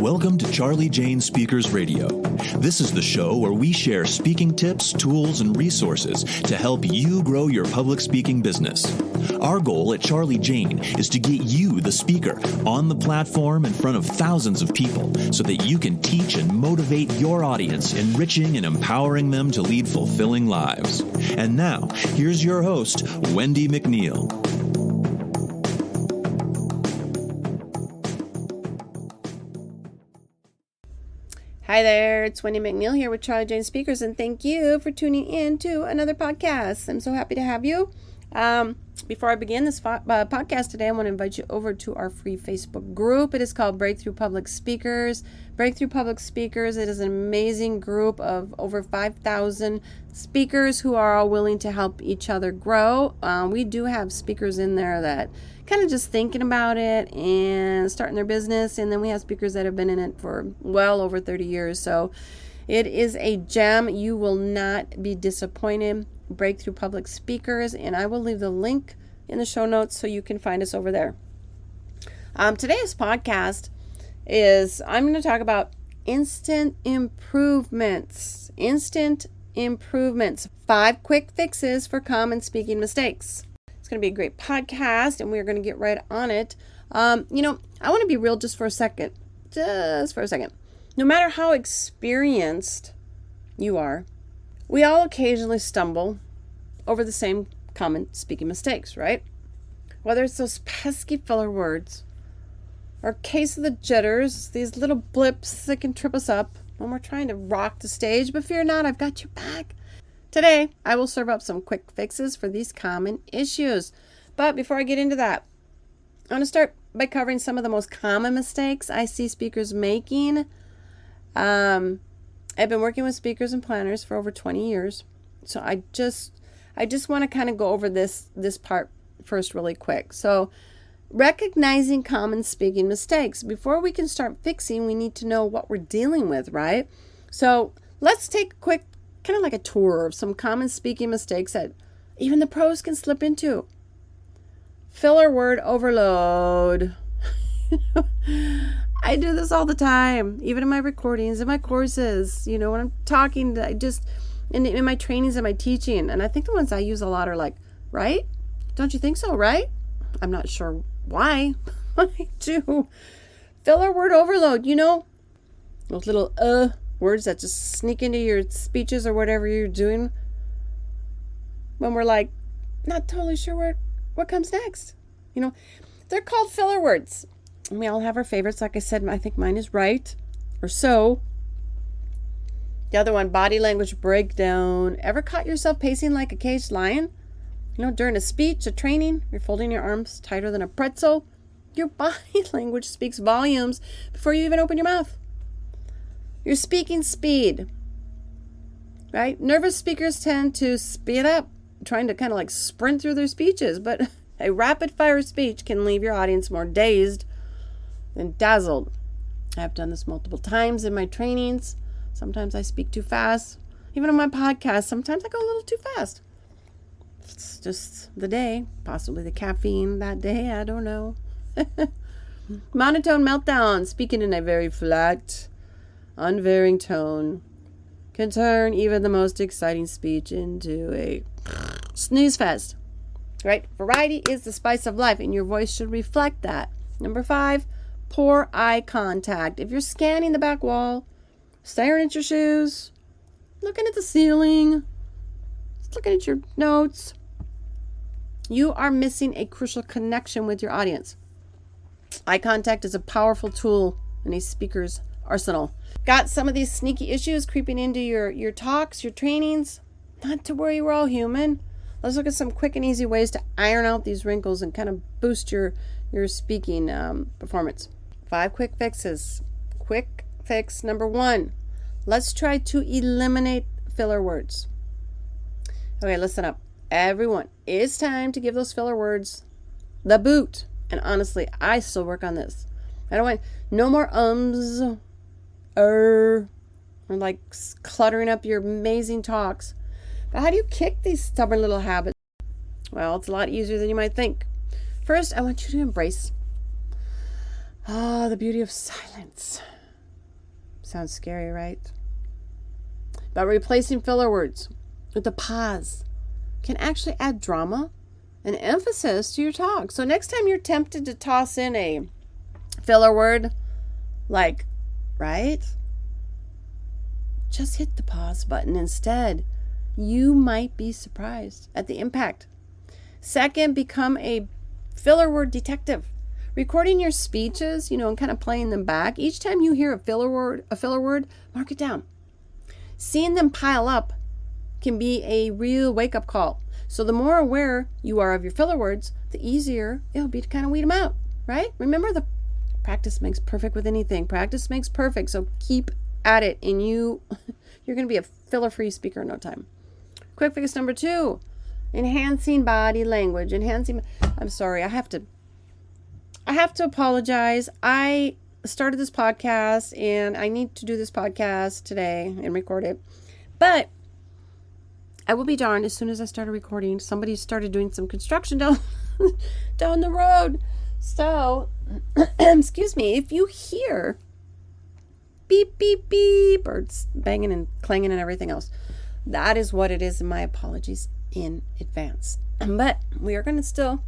Welcome to Charlie Jane Speakers Radio. This is the show where we share speaking tips, tools, and resources to help you grow your public speaking business. Our goal at Charlie Jane is to get you, the speaker, on the platform in front of thousands of people so that you can teach and motivate your audience, enriching and empowering them to lead fulfilling lives. And now, here's your host, Wendi McNeil. Hi there, it's Wendi McNeil here with Charlie Jane Speakers, and thank you for tuning in to another podcast. I'm so happy to have you. Before I begin this podcast today, I want to invite you over to our free Facebook group. It is called Breakthrough Public Speakers. Breakthrough Public Speakers, it is an amazing group of over 5,000 speakers who are all willing to help each other grow. We do have speakers in there that kind of just thinking about it and starting their business, and then we have speakers that have been in it for well over 30 years. So it is a gem. You will not be disappointed. Breakthrough Public Speakers, and I will leave the link in the show notes so you can find us over there. Today's podcast is I'm going to talk about instant improvements. 5 quick fixes for common speaking mistakes. It's going to be a great podcast, and we're going to get right on it. I want to be real just for a second. No matter how experienced you are, we all occasionally stumble over the same common speaking mistakes, right? Whether it's those pesky filler words, or case of the jitters, these little blips that can trip us up when we're trying to rock the stage, but fear not, I've got your back. Today, I will serve up some quick fixes for these common issues. But before I get into that, I want to start by covering some of the most common mistakes I see speakers making. I've been working with speakers and planners for over 20 years. So I just want to kind of go over this part first really quick. So recognizing common speaking mistakes. Before we can start fixing, we need to know what we're dealing with, right? So let's take a quick kind of like a tour of some common speaking mistakes that even the pros can slip into. Filler word overload. I do this all the time, even in my recordings, in my courses, when I'm talking, in my trainings and my teaching. And I think the ones I use a lot are like, right? Don't you think so, right? I'm not sure why. I do. Filler word overload, those little words that just sneak into your speeches or whatever you're doing when we're like, not totally sure what comes next. They're called filler words. And we all have our favorites. Like I said, I think mine is right or so. The other one, body language breakdown. Ever caught yourself pacing like a caged lion? During a speech, a training, you're folding your arms tighter than a pretzel. Your body language speaks volumes before you even open your mouth. Your speaking speed, right? Nervous speakers tend to speed up, trying to kind of like sprint through their speeches, but a rapid fire speech can leave your audience more dazed than dazzled. I've done this multiple times in my trainings. Sometimes I speak too fast. Even on my podcast, sometimes I go a little too fast. It's just the day, possibly the caffeine that day, I don't know. Monotone meltdown, speaking in a very flat, unvarying tone, can turn even the most exciting speech into a snooze fest. Right? Variety is the spice of life, and your voice should reflect that. Number 5, poor eye contact. If you're scanning the back wall, staring at your shoes, looking at the ceiling, looking at your notes, you are missing a crucial connection with your audience. Eye contact is a powerful tool in a speaker's arsenal. Got some of these sneaky issues creeping into your talks, your trainings? Not to worry, we're all human. Let's look at some quick and easy ways to iron out these wrinkles and kind of boost your speaking performance. 5 quick fixes. Quick fix number 1. Let's try to eliminate filler words. Okay, listen up. Everyone, it's time to give those filler words the boot. And honestly, I still work on this. I don't want no more or like cluttering up your amazing talks. But how do you kick these stubborn little habits? Well, it's a lot easier than you might think. First, I want you to embrace the beauty of silence. Sounds scary, right? But replacing filler words with a pause can actually add drama and emphasis to your talk. So next time you're tempted to toss in a filler word like, right? Just hit the pause button instead. You might be surprised at the impact. Second, become a filler word detective. Recording your speeches, and kind of playing them back. Each time you hear a filler word, mark it down. Seeing them pile up can be a real wake-up call. So the more aware you are of your filler words, the easier it'll be to kind of weed them out, right? Remember, the practice makes perfect with anything. Practice makes perfect, so keep at it, and you're going to be a filler-free speaker in no time. Quick fix number 2, enhancing body language. I'm sorry, I have to apologize. I started this podcast, and I need to do this podcast today and record it. But I will be darned, as soon as I started recording, somebody started doing some construction down the road. So, excuse me, if you hear beep, beep, beep, birds banging and clanging and everything else, that is what it is, and my apologies in advance. But we are going to still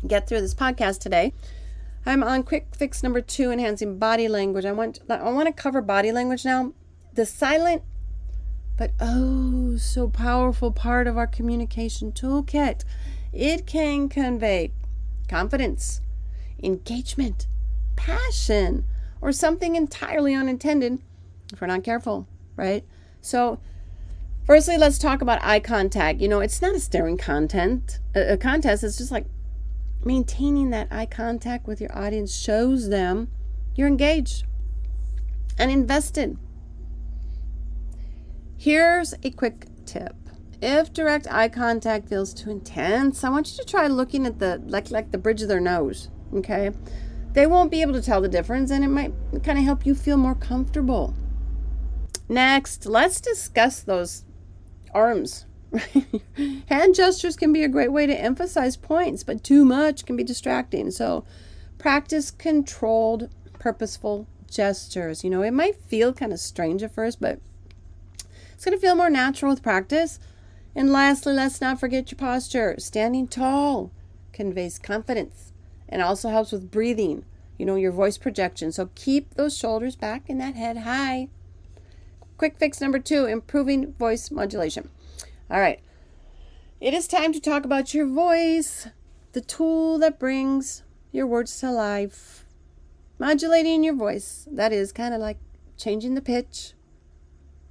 get through this podcast today. I'm on quick fix number 2, enhancing body language. I want to cover body language now. The silent but oh so powerful part of our communication toolkit. It can convey confidence, engagement, passion, or something entirely unintended if we're not careful, right? So firstly, let's talk about eye contact. It's not a staring contest. It's just like maintaining that eye contact with your audience shows them you're engaged and invested. Here's a quick tip. If direct eye contact feels too intense, I want you to try looking at the like the bridge of their nose, okay? They won't be able to tell the difference, and it might kind of help you feel more comfortable. Next, let's discuss those arms. Hand gestures can be a great way to emphasize points, but too much can be distracting. So practice controlled, purposeful gestures. It might feel kind of strange at first, but it's going to feel more natural with practice. And lastly, let's not forget your posture. Standing tall conveys confidence and also helps with breathing, your voice projection. So keep those shoulders back and that head high. Quick fix number 2, improving voice modulation. All right. It is time to talk about your voice, the tool that brings your words to life. Modulating your voice, that is kind of like changing the pitch,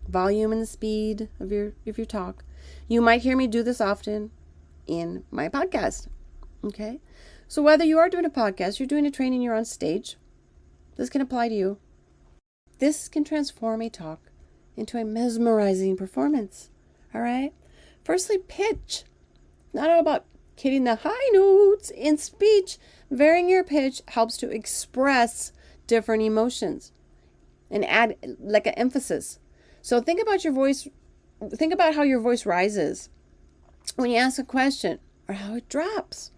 volume, and the speed of your talk. You might hear me do this often in my podcast. Okay? So whether you are doing a podcast, you're doing a training, you're on stage, this can apply to you. This can transform a talk into a mesmerizing performance. All right? Firstly, pitch. Not all about hitting the high notes in speech. Varying your pitch helps to express different emotions and add like an emphasis. So think about your voice. Think about how your voice rises when you ask a question, or how it drops.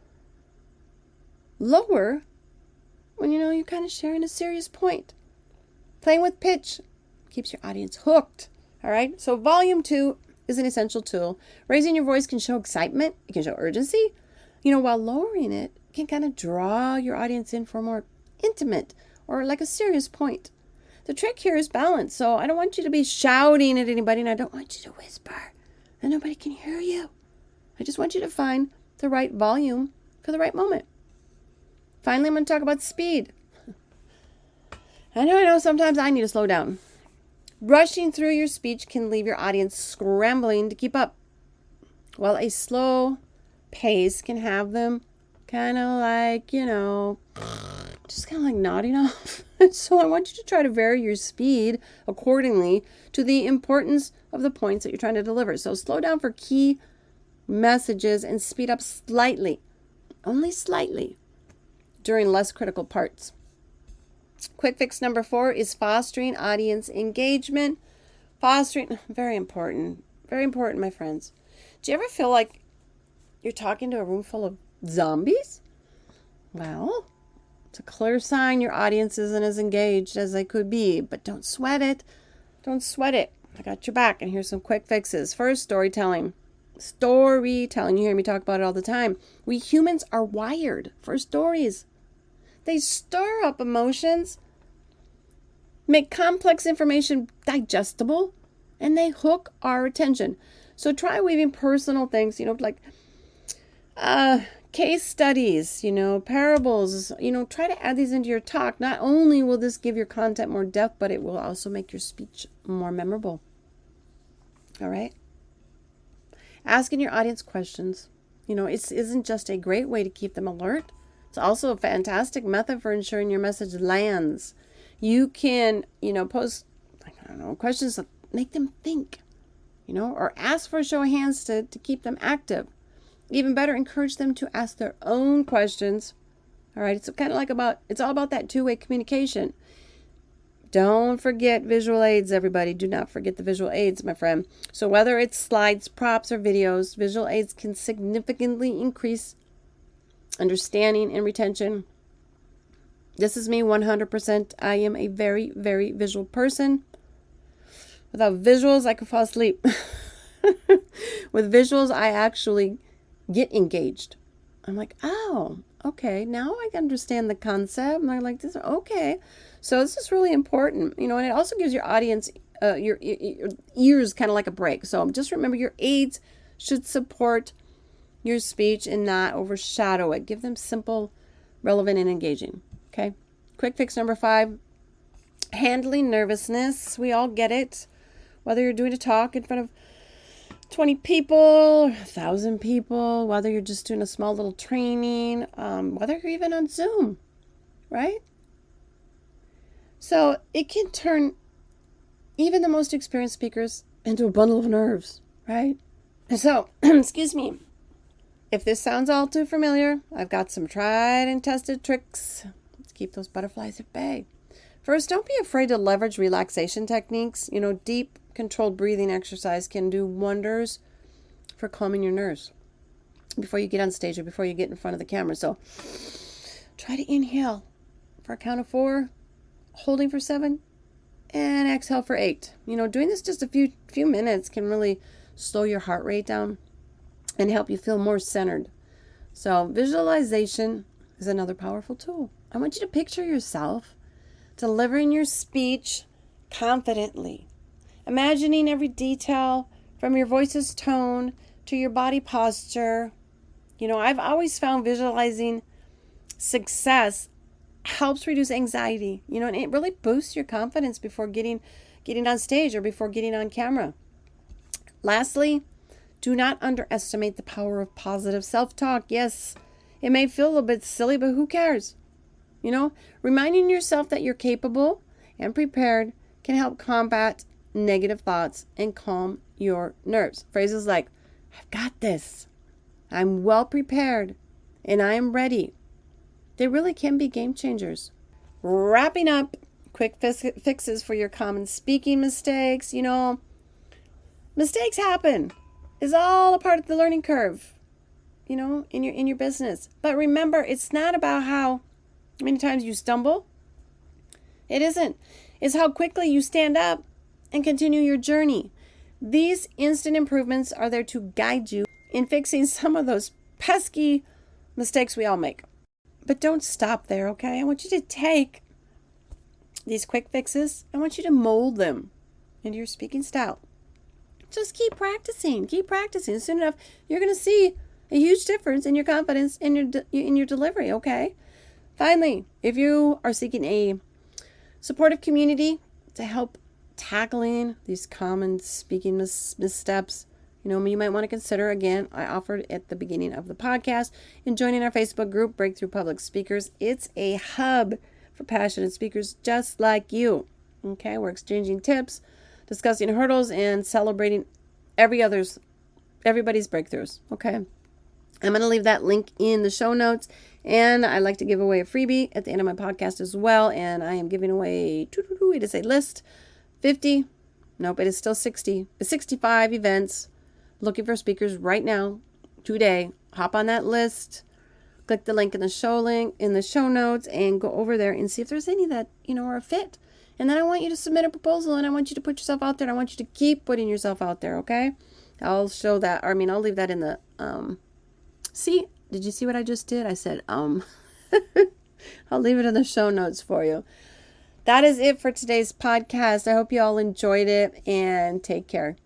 Lower when you're kind of sharing a serious point. Playing with pitch keeps your audience hooked. All right. So volume 2 is an essential tool. Raising your voice can show excitement. It can show urgency. While lowering it can kind of draw your audience in for a more intimate or like a serious point. The trick here is balance. So I don't want you to be shouting at anybody, and I don't want you to whisper and nobody can hear you. I just want you to find the right volume for the right moment. Finally, I'm going to talk about speed. I know sometimes I need to slow down. Rushing through your speech can leave your audience scrambling to keep up, while a slow pace can have them kind of like, just kind of like nodding off. So I want you to try to vary your speed accordingly to the importance of the points that you're trying to deliver. So slow down for key messages and speed up slightly, only slightly, during less critical parts. Quick fix number 4 is fostering audience engagement. Very important, my friends. Do you ever feel like you're talking to a room full of zombies? Well, It's a clear sign your audience isn't as engaged as they could be, but don't sweat it. Don't sweat it. I got your back, and here's some quick fixes. First, storytelling. Storytelling. You hear me talk about it all the time. We humans are wired for stories. They stir up emotions, make complex information digestible, and they hook our attention. So try weaving personal things, like case studies, parables, try to add these into your talk. Not only will this give your content more depth, but it will also make your speech more memorable. All right? Asking your audience questions, it isn't just a great way to keep them alert. It's also a fantastic method for ensuring your message lands. You can, pose, questions that make them think, or ask for a show of hands to keep them active. Even better, encourage them to ask their own questions. All right, it's kind of it's all about that two-way communication. Don't forget visual aids, everybody. Do not forget the visual aids, my friend. So whether it's slides, props, or videos, visual aids can significantly increase understanding and retention. This is me 100%. I am a very, very visual person. Without visuals, I could fall asleep. With visuals, I actually get engaged. I'm like, oh, okay, now I understand the concept. And I'm like, this, okay. So this is really important, and it also gives your audience, your ears kind of like a break. So just remember, your aids should support your speech and not overshadow it. Give them simple, relevant, and engaging. Okay. Quick fix number 5, handling nervousness. We all get it. Whether you're doing a talk in front of 20 people, 1,000 people, whether you're just doing a small little training, whether you're even on Zoom, right? So it can turn even the most experienced speakers into a bundle of nerves, right? And so, excuse me, if this sounds all too familiar, I've got some tried and tested tricks to keep those butterflies at bay. First, don't be afraid to leverage relaxation techniques. Deep, controlled breathing exercise can do wonders for calming your nerves before you get on stage or before you get in front of the camera. So try to inhale for a count of 4, holding for 7, and exhale for 8. Doing this just a few minutes can really slow your heart rate down and help you feel more centered. So visualization is another powerful tool. I want you to picture yourself delivering your speech confidently, imagining every detail from your voice's tone to your body posture. I've always found visualizing success helps reduce anxiety, and it really boosts your confidence before getting on stage or before getting on camera. Lastly, do not underestimate the power of positive self-talk. Yes, it may feel a little bit silly, but who cares? Reminding yourself that you're capable and prepared can help combat negative thoughts and calm your nerves. Phrases like, I've got this, I'm well prepared, and I am ready. They really can be game changers. Wrapping up, quick fixes for your common speaking mistakes. Mistakes happen. It's all a part of the learning curve, in your business. But remember, it's not about how many times you stumble. It isn't. It's how quickly you stand up and continue your journey. These instant improvements are there to guide you in fixing some of those pesky mistakes we all make. But don't stop there, okay? I want you to take these quick fixes. I want you to mold them into your speaking style. Just keep practicing. Keep practicing. Soon enough, you're going to see a huge difference in your confidence in your delivery, okay? Finally, if you are seeking a supportive community to help tackling these common speaking missteps, you might want to consider, again, I offered at the beginning of the podcast, in joining our Facebook group, Breakthrough Public Speakers. It's a hub for passionate speakers just like you. Okay, we're exchanging tips, discussing hurdles, and celebrating everybody's breakthroughs. Okay, I'm going to leave that link in the show notes. And I like to give away a freebie at the end of my podcast as well. And I am giving away, it is a list, 50, nope, it is still 60, 65 events looking for speakers right now, today. Hop on that list, click the link in the show notes and go over there and see if there's any that, are a fit. And then I want you to submit a proposal, and I want you to put yourself out there, and I want you to keep putting yourself out there, okay? I'll show that. I'll leave that in the, see, did you see what I just did? I said, I'll leave it in the show notes for you. That is it for today's podcast. I hope you all enjoyed it, and take care.